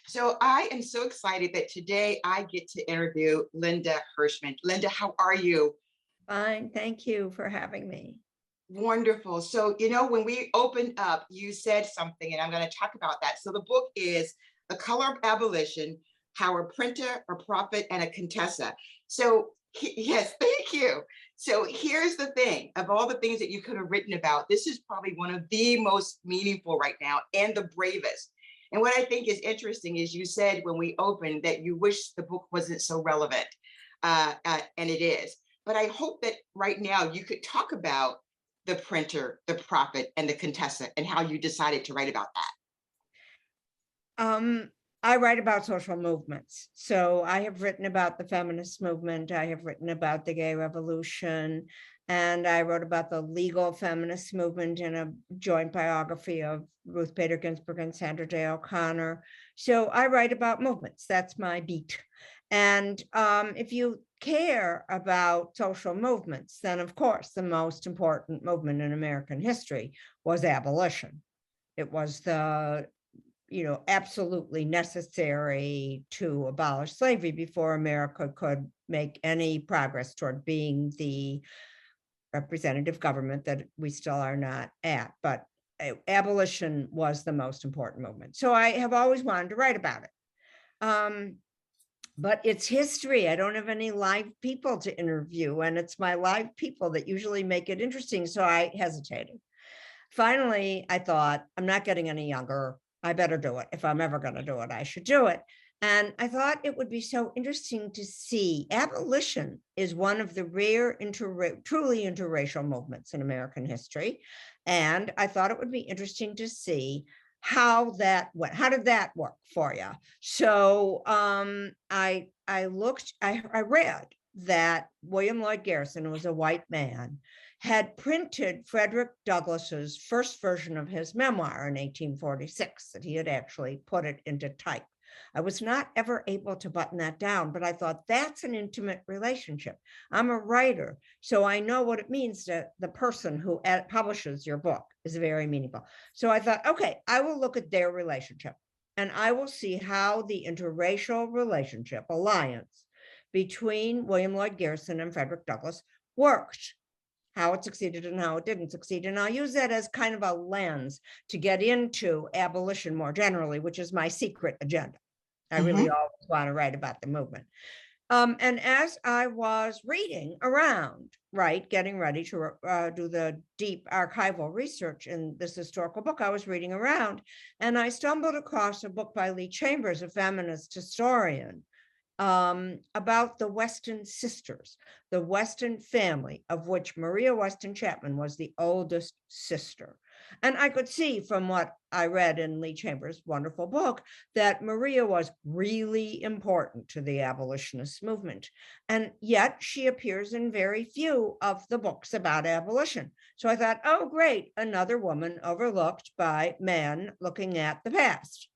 So I am so excited that today I get to interview Linda Hirshman. Linda, how are you? Fine, thank you for having me. Wonderful. So, when we opened up, you said something, and I'm going to talk about that. So, the book is The Color of Abolition: How a Printer, a Prophet, and a Contessa. So, yes, thank you. So, here's the thing, of all the things that you could have written about, this is probably one of the most meaningful right now and the bravest. And what I think is interesting is you said when we opened that you wish the book wasn't so relevant, and it is. But I hope that right now you could talk about the printer, the prophet, and the Contessa, and how you decided to write about that. Um, I write about social movements. So I have written about the feminist movement, I have written about the gay revolution, and I wrote about the legal feminist movement in a joint biography of Ruth Bader Ginsburg and Sandra Day O'Connor. So I write about movements. That's my beat. And if you care about social movements, then of course the most important movement in American history was abolition. It was the absolutely necessary to abolish slavery before America could make any progress toward being the representative government that we still are not at. But abolition was the most important movement. So I have always wanted to write about it. But it's history. I don't have any live people to interview, and it's my live people that usually make it interesting. So I hesitated. Finally, I thought, I'm not getting any younger. I better do it. If I'm ever going to do it, I should do it. And I thought it would be so interesting to see. Abolition is one of the rare truly interracial movements in American history. And I thought it would be interesting to see how that went. How did that work for you? So I read that William Lloyd Garrison was a white man, had printed Frederick Douglass's first version of his memoir in 1846, that he had actually put it into type. I was not ever able to button that down, but I thought that's an intimate relationship. I'm a writer, so I know what it means to the person who publishes your book is very meaningful. So I thought, okay, I will look at their relationship and I will see how the interracial relationship alliance between William Lloyd Garrison and Frederick Douglass worked, how it succeeded and how it didn't succeed. And I'll use that as kind of a lens to get into abolition more generally, which is my secret agenda. I really Mhm. always want to write about the movement. And as I was reading around, right, getting ready to do the deep archival research in this historical book, I was reading around and I stumbled across a book by Lee Chambers, a feminist historian, about the Weston sisters, the Weston family, of which Maria Weston Chapman was the oldest sister. And I could see from what I read in Lee Chambers' wonderful book that Maria was really important to the abolitionist movement. And yet she appears in very few of the books about abolition. So I thought, oh, great, another woman overlooked by men looking at the past.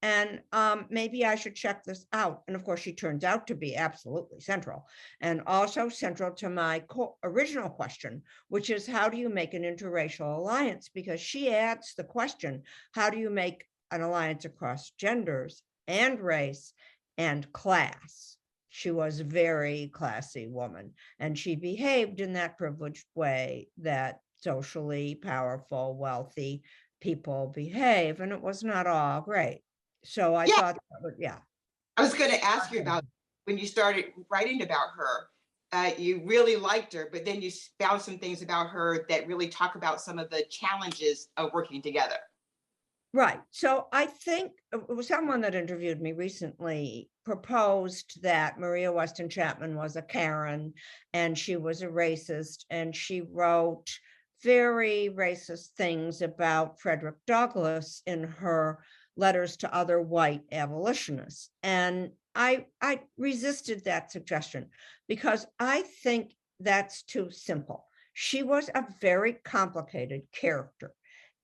And maybe I should check this out. And of course, she turns out to be absolutely central, and also central to my original question, which is how do you make an interracial alliance? Because she adds the question, how do you make an alliance across genders and race and class? She was a very classy woman, and she behaved in that privileged way that socially powerful, wealthy people behave, and it was not all great. So I Yeah, thought, yeah. I was going to ask you about when you started writing about her. You really liked her, but then you found some things about her that really talk about some of the challenges of working together. Right. So I think it was someone that interviewed me recently proposed that Maria Weston Chapman was a Karen and she was a racist, and she wrote very racist things about Frederick Douglass in her letters to other white abolitionists. And I resisted that suggestion because I think that's too simple. She was a very complicated character.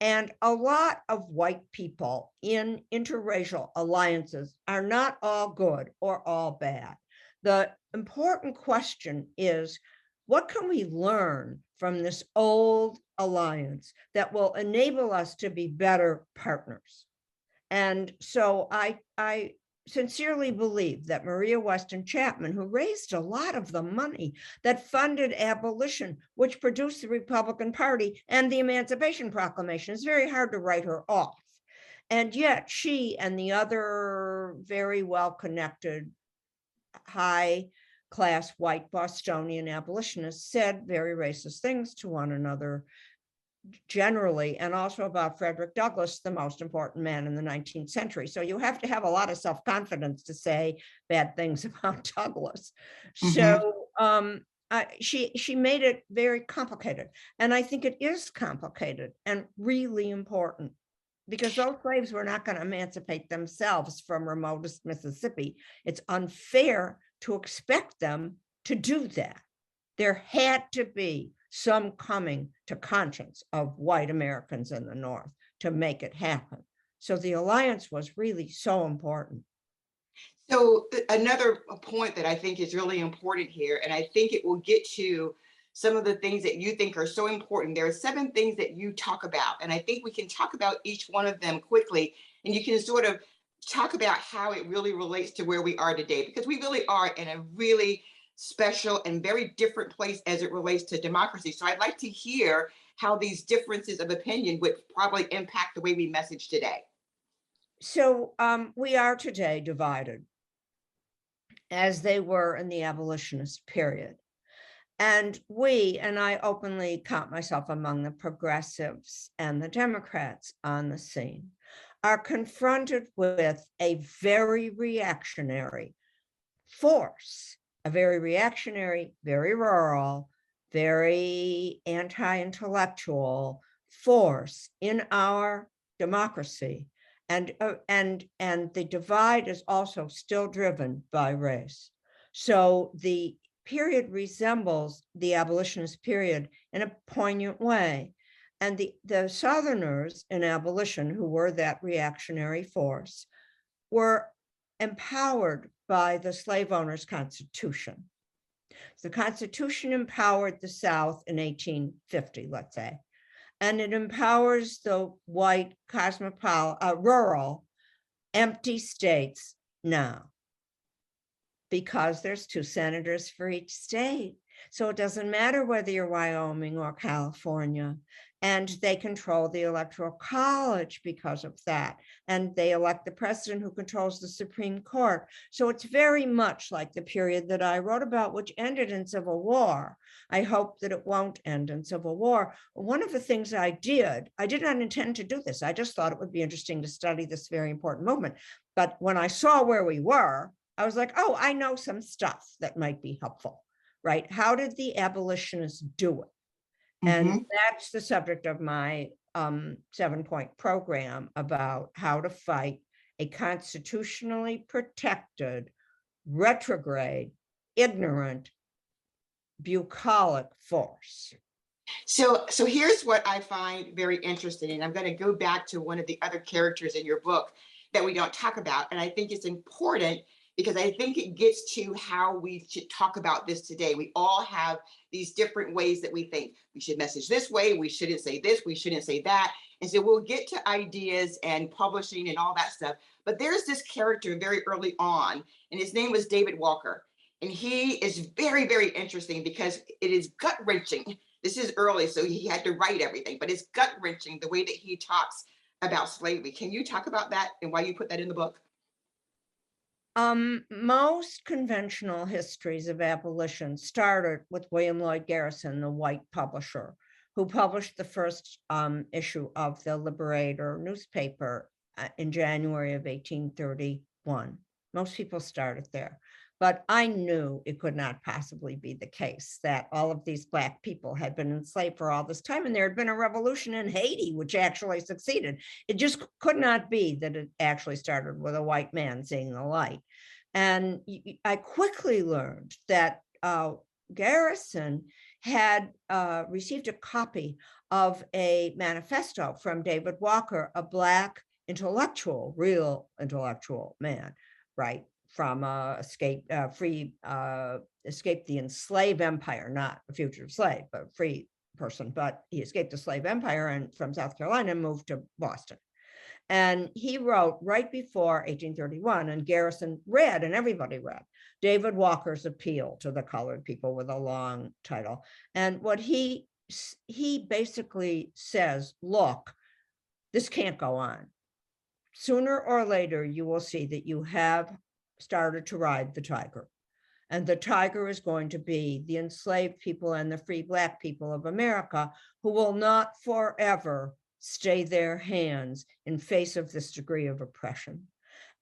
And a lot of white people in interracial alliances are not all good or all bad. The important question is, what can we learn from this old alliance that will enable us to be better partners? And so I sincerely believe that Maria Weston Chapman, who raised a lot of the money that funded abolition, which produced the Republican Party and the Emancipation Proclamation, it's very hard to write her off. And yet she and the other very well-connected, high-class white Bostonian abolitionists said very racist things to one another generally, and also about Frederick Douglass, the most important man in the 19th century. So you have to have a lot of self-confidence to say bad things about Douglass. Mhm. So she made it very complicated. And I think it is complicated and really important, because those slaves were not going to emancipate themselves from remotest Mississippi. It's unfair to expect them to do that. There had to be some coming to conscience of white Americans in the North to make it happen. So the alliance was really so important. So another point that I think is really important here, and I think it will get to some of the things that you think are so important. There are 7 things that you talk about, and I think we can talk about each one of them quickly, and you can sort of talk about how it really relates to where we are today, because we really are in a really special and very different place as it relates to democracy. So I'd like to hear how these differences of opinion would probably impact the way we message today. So we are today divided, as they were in the abolitionist period. And I openly count myself among the progressives and the Democrats on the scene, are confronted with a very reactionary force, a very reactionary, very rural, very anti-intellectual force in our democracy. And the divide is also still driven by race. So the period resembles the abolitionist period in a poignant way. And the Southerners in abolition, who were that reactionary force, were empowered by the slave owners' Constitution. The Constitution empowered the South in 1850, let's say, and it empowers the white rural, empty states now, because there's 2 senators for each state. So it doesn't matter whether you're Wyoming or California, and they control the Electoral College because of that. And they elect the president, who controls the Supreme Court. So it's very much like the period that I wrote about, which ended in civil war. I hope that it won't end in civil war. One of the things I did not intend to do this. I just thought it would be interesting to study this very important movement. But when I saw where we were, I was like, oh, I know some stuff that might be helpful, right? How did the abolitionists do it? And Mhm. that's the subject of my 7-point program about how to fight a constitutionally protected, retrograde, ignorant, bucolic force. So here's what I find very interesting, and I'm going to go back to one of the other characters in your book that we don't talk about, and I think it's important because I think it gets to how we should talk about this today. We all have these different ways that we think we should message this way, we shouldn't say this, we shouldn't say that, and so we'll get to ideas and publishing and all that stuff. But there's this character very early on, and his name was David Walker, and he is very, very interesting because it is gut wrenching. This is early, so he had to write everything, but it's gut wrenching the way that he talks about slavery. Can you talk about that and why you put that in the book? Most conventional histories of abolition started with William Lloyd Garrison, the white publisher, who published the first issue of the Liberator newspaper in January of 1831. Most people started there. But I knew it could not possibly be the case that all of these Black people had been enslaved for all this time, and there had been a revolution in Haiti, which actually succeeded. It just could not be that it actually started with a white man seeing the light. And I quickly learned that Garrison had received a copy of a manifesto from David Walker, a Black intellectual, real intellectual man, right? From escaped the enslaved empire, not a fugitive slave, but a free person. But he escaped the slave empire and from South Carolina moved to Boston. And he wrote right before 1831, and Garrison read, and everybody read, David Walker's Appeal to the Colored People, with a long title. And what he basically says, look, this can't go on. Sooner or later, you will see that you have started to ride the tiger. And the tiger is going to be the enslaved people and the free Black people of America, who will not forever stay their hands in face of this degree of oppression.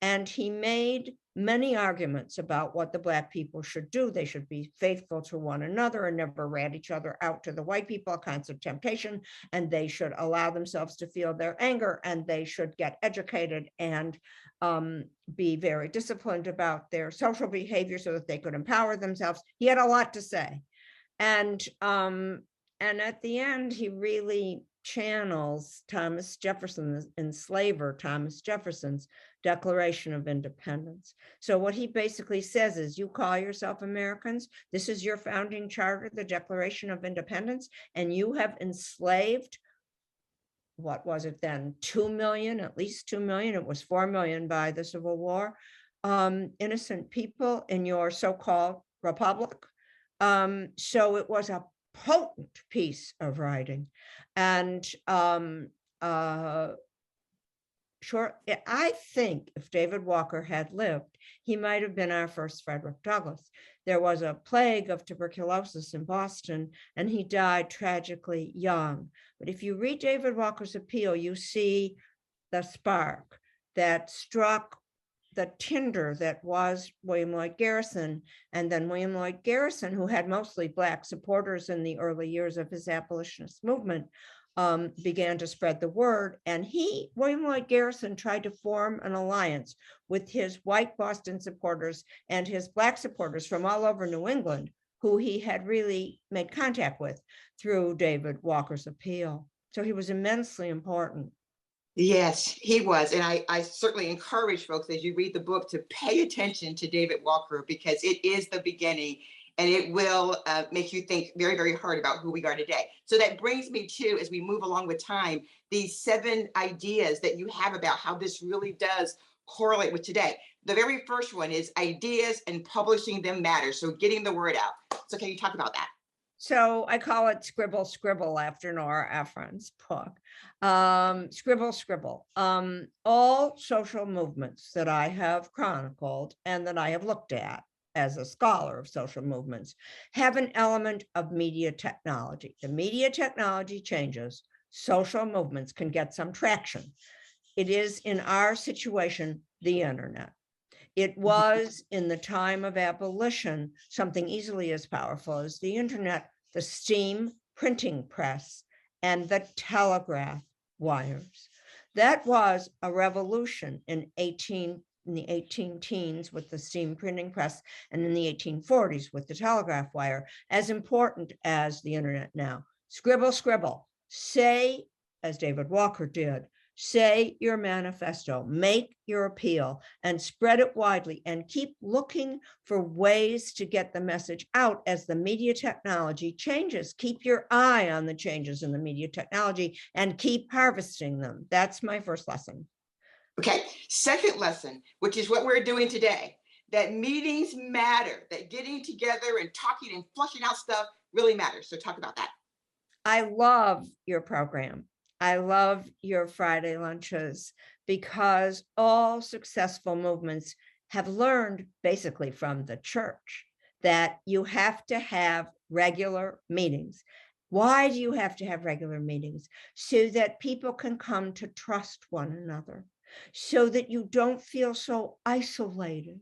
And he made many arguments about what the Black people should do. They should be faithful to one another and never rat each other out to the white people, a constant temptation, and they should allow themselves to feel their anger, and they should get educated and be very disciplined about their social behavior so that they could empower themselves. He had a lot to say. And at the end, he really channels Thomas Jefferson, the enslaver Thomas Jefferson's Declaration of Independence. So what he basically says is, you call yourself Americans, this is your founding charter, the Declaration of Independence, and you have enslaved, what was it then, 2 million, at least 2 million, it was 4 million by the Civil War, innocent people in your so-called republic. So it was a potent piece of writing. And sure, I think if David Walker had lived, he might have been our first Frederick Douglass. There was a plague of tuberculosis in Boston, and he died tragically young. But if you read David Walker's Appeal, you see the spark that struck the tinder that was William Lloyd Garrison. And then William Lloyd Garrison, who had mostly Black supporters in the early years of his abolitionist movement, began to spread the word. And William Lloyd Garrison, tried to form an alliance with his white Boston supporters and his Black supporters from all over New England, who he had really made contact with through David Walker's Appeal. So he was immensely important. Yes, he was. And I certainly encourage folks, as you read the book, to pay attention to David Walker, because it is the beginning, and it will make you think very, very hard about who we are today. So that brings me to, as we move along with time, these 7 ideas that you have about how this really does correlate with today. The very first one is ideas and publishing them matters. So getting the word out. So can you talk about that? So I call it Scribble, Scribble, after Nora Ephron's book. Scribble, Scribble. All social movements that I have chronicled and that I have looked at as a scholar of social movements have an element of media technology. The media technology changes, social movements can get some traction. It is, in our situation, the internet. It was, in the time of abolition, something easily as powerful as the internet, the steam printing press, and the telegraph wires. That was a revolution in the 18 teens with the steam printing press, and in the 1840s with the telegraph wire, as important as the internet now. Scribble, scribble. Say, as David Walker did, say your manifesto, make your appeal, and spread it widely, and keep looking for ways to get the message out as the media technology changes. Keep your eye on the changes in the media technology and keep harvesting them. That's my first lesson. Okay, second lesson, which is what we're doing today, that meetings matter, that getting together and talking and flushing out stuff really matters. So talk about that. I love your program. I love your Friday lunches, because all successful movements have learned basically from the church that you have to have regular meetings. Why do you have to have regular meetings? So that people can come to trust one another, so that you don't feel so isolated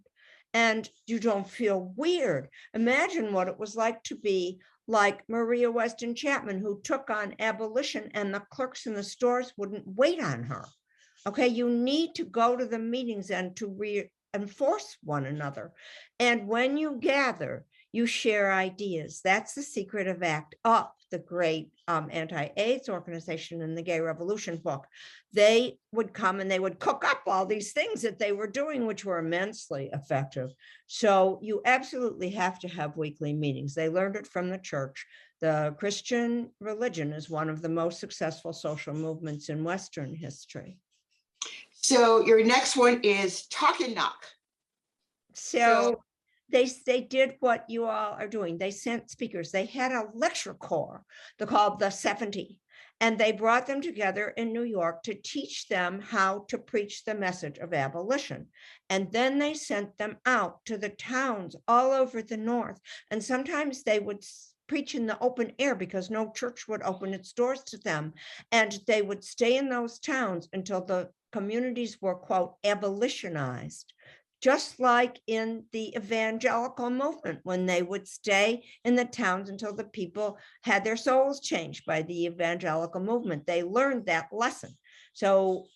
and you don't feel weird. Imagine what it was like to be like Maria Weston Chapman, who took on abolition and the clerks in the stores wouldn't wait on her. Okay, you need to go to the meetings and to reinforce one another. And when you gather, you share ideas. That's the secret of ACT UP, the great anti-AIDS organization in the Gay Revolution book. They would come and they would cook up all these things that they were doing, which were immensely effective. So you absolutely have to have weekly meetings. They learned it from the church. The Christian religion is one of the most successful social movements in Western history. So your next one is talk and knock. So they did what you all are doing. They sent speakers. They had a lecture corps. They're called the 70. And they brought them together in New York to teach them how to preach the message of abolition. And then they sent them out to the towns all over the North. And sometimes they would preach in the open air because no church would open its doors to them. And they would stay in those towns until the communities were, quote, abolitionized. Just like in the evangelical movement, when they would stay in the towns until the people had their souls changed by the evangelical movement. They learned that lesson. So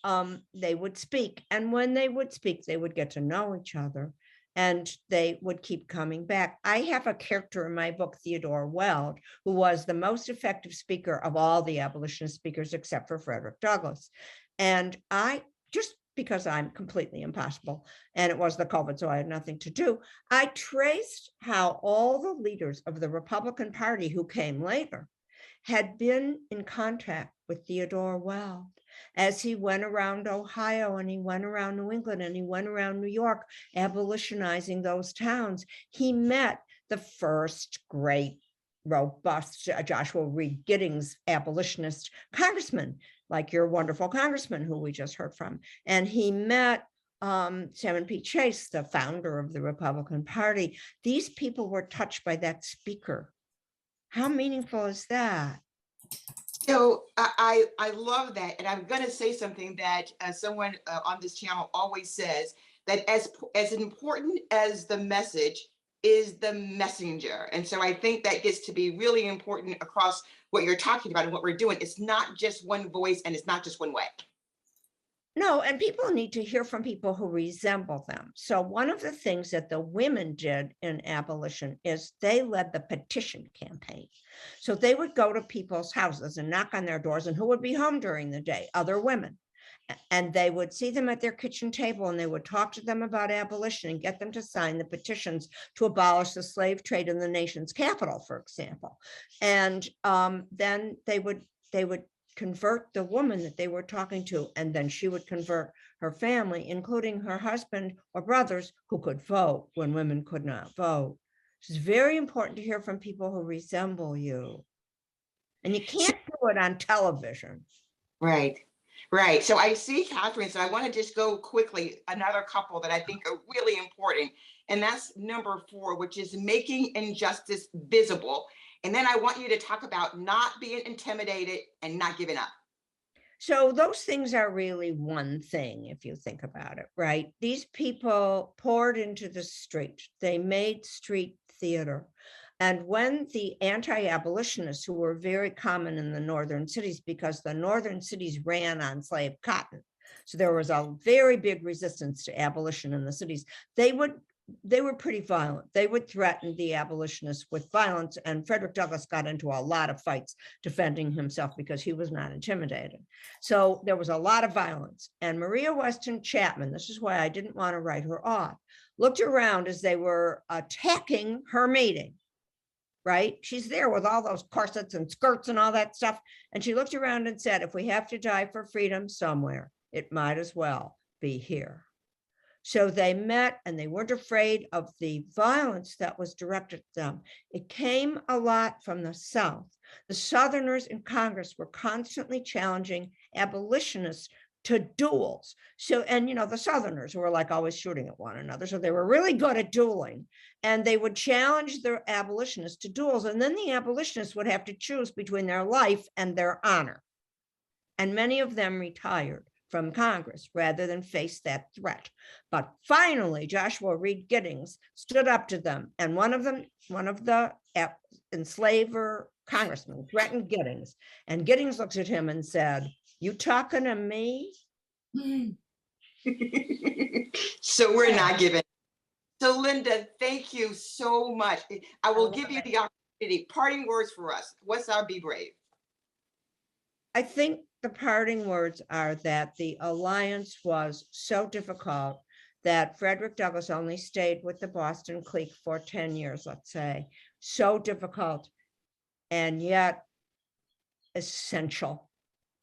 they would speak. And when they would speak, they would get to know each other and they would keep coming back. I have a character in my book, Theodore Weld, who was the most effective speaker of all the abolitionist speakers, except for Frederick Douglass. And I just, because I'm completely impossible, and it was the COVID, so I had nothing to do, I traced how all the leaders of the Republican Party who came later had been in contact with Theodore Weld as he went around Ohio and he went around New England and he went around New York, abolitionizing those towns. He met the first great, robust Joshua Reed Giddings abolitionist congressman, like your wonderful congressman who we just heard from. And he met Salmon P. Chase, the founder of the Republican Party. These people were touched by that speaker. How meaningful is that? So I love that. And I'm going to say something that someone on this channel always says, that as important as the message is the messenger. And so I think that gets to be really important across what you're talking about and what we're doing. It's not just one voice and it's not just one way. No, and people need to hear from people who resemble them. So one of the things that the women did in abolition is they led the petition campaign. So they would go to people's houses and knock on their doors, and who would be home during the day? Other women. And they would see them at their kitchen table and they would talk to them about abolition and get them to sign the petitions to abolish the slave trade in the nation's capital, for example. And then they would convert the woman that they were talking to, and then she would convert her family, including her husband or brothers who could vote when women could not vote. It's very important to hear from people who resemble you. And you can't do it on television. Right. Right. So I see Catherine. So I want to just go quickly, another couple that I think are really important. And that's number 4, which is making injustice visible. And then I want you to talk about not being intimidated and not giving up. So those things are really one thing, if you think about it, right? These people poured into the street. They made street theater. And when the anti-abolitionists, who were very common in the northern cities, because the northern cities ran on slave cotton, so there was a very big resistance to abolition in the cities, they were pretty violent. They would threaten the abolitionists with violence, and Frederick Douglass got into a lot of fights defending himself because he was not intimidated. So there was a lot of violence. And Maria Weston Chapman, this is why I didn't want to write her off, looked around as they were attacking her meeting. Right? She's there with all those corsets and skirts and all that stuff. And she looked around and said, if we have to die for freedom somewhere, it might as well be here. So they met and they weren't afraid of the violence that was directed at them. It came a lot from the South. The Southerners in Congress were constantly challenging abolitionists to duels. So, and the Southerners were like always shooting at one another. So they were really good at dueling, and they would challenge the abolitionists to duels. And then the abolitionists would have to choose between their life and their honor. And many of them retired from Congress rather than face that threat. But finally, Joshua Reed Giddings stood up to them. And one of the enslaver congressmen threatened Giddings. And Giddings looked at him and said, "You talking to me?" So we're not giving. So Linda, thank you so much. I will give you the opportunity. Parting words for us. What's our Be Brave? I think the parting words are that the alliance was so difficult that Frederick Douglass only stayed with the Boston clique for 10 years, let's say. So difficult, and yet essential.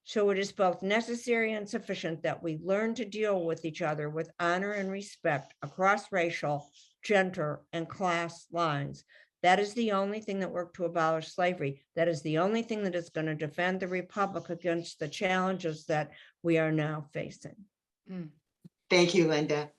So it is both necessary and sufficient that we learn to deal with each other with honor and respect across racial, gender, and class lines. That is the only thing that worked to abolish slavery. That is the only thing that is going to defend the Republic against the challenges that we are now facing. Thank you, Linda.